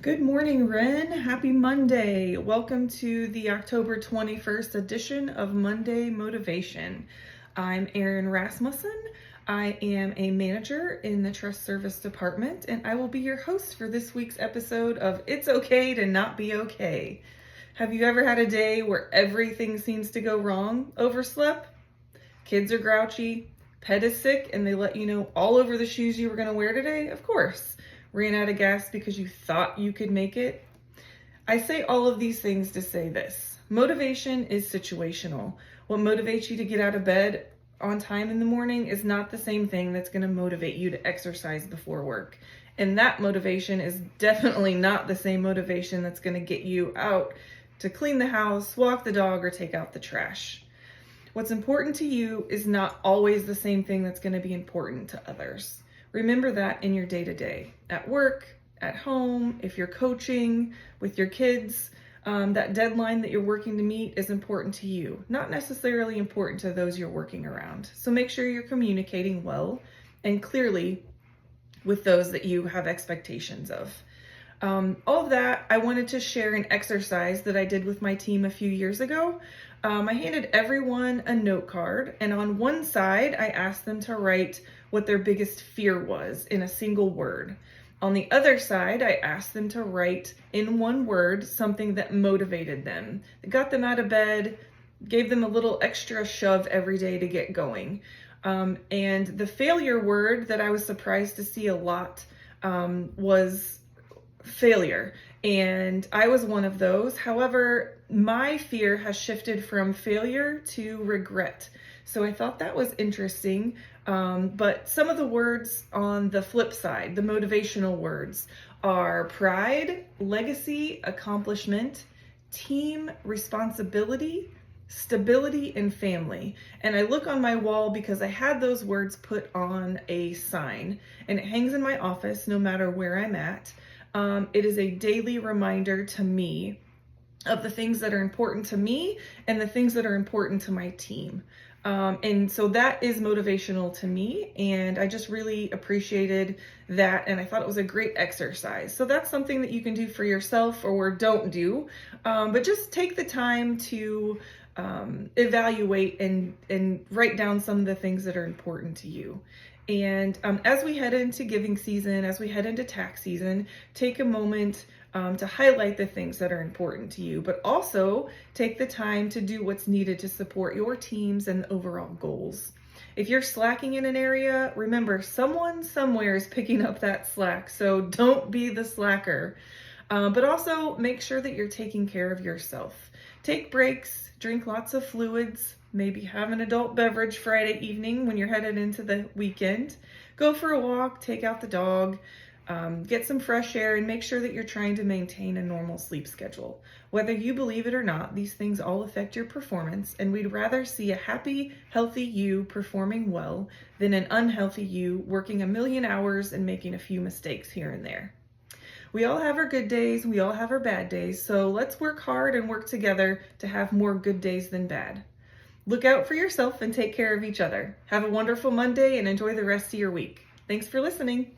Good morning, Ren. Happy Monday. Welcome to the October 21st edition of Monday Motivation. I'm Erin Rasmussen. I am a manager in the Trust Service Department, and I will be your host for this week's episode of It's Okay to Not Be Okay. Have you ever had a day where everything seems to go wrong? Overslept? Kids are grouchy? Pet is sick and they let you know all over the shoes you were going to wear today? Of course. Ran out of gas because you thought you could make it? I say all of these things to say this. Motivation is situational. What motivates you to get out of bed on time in the morning is not the same thing that's going to motivate you to exercise before work. And that motivation is definitely not the same motivation that's going to get you out to clean the house, walk the dog, or take out the trash. What's important to you is not always the same thing that's going to be important to others. Remember that in your day-to-day, at work, at home, if you're coaching with your kids, that deadline that you're working to meet is important to you, not necessarily important to those you're working around. So make sure you're communicating well and clearly with those that you have expectations of. All of that, I wanted to share an exercise that I did with my team a few years ago. I handed everyone a note card, and on one side, I asked them to write what their biggest fear was in a single word. On the other side, I asked them to write in one word something that motivated them, that got them out of bed, gave them a little extra shove every day to get going. And the failure word that I was surprised to see a lot was failure. And I was one of those. However, my fear has shifted from failure to regret. So I thought that was interesting. But some of the words on the flip side, the motivational words, are pride, legacy, accomplishment, team, responsibility, stability, and family. And I look on my wall because I had those words put on a sign, and it hangs in my office no matter where I'm at. It is a daily reminder to me of the things that are important to me and the things that are important to my team. And so that is motivational to me, and I just really appreciated that, and I thought it was a great exercise. So that's something that you can do for yourself or don't do, but just take the time to evaluate and write down some of the things that are important to you. And as we head into giving season, as we head into tax season, take a moment to highlight the things that are important to you, but also take the time to do what's needed to support your teams and overall goals. If you're slacking in an area, remember someone somewhere is picking up that slack, so don't be the slacker. But also make sure that you're taking care of yourself. Take breaks, drink lots of fluids, maybe have an adult beverage Friday evening when you're headed into the weekend. Go for a walk, take out the dog, get some fresh air, and make sure that you're trying to maintain a normal sleep schedule. Whether you believe it or not, these things all affect your performance, and we'd rather see a happy, healthy you performing well than an unhealthy you working a million hours and making a few mistakes here and there. We all have our good days, we all have our bad days, so let's work hard and work together to have more good days than bad. Look out for yourself and take care of each other. Have a wonderful Monday and enjoy the rest of your week. Thanks for listening.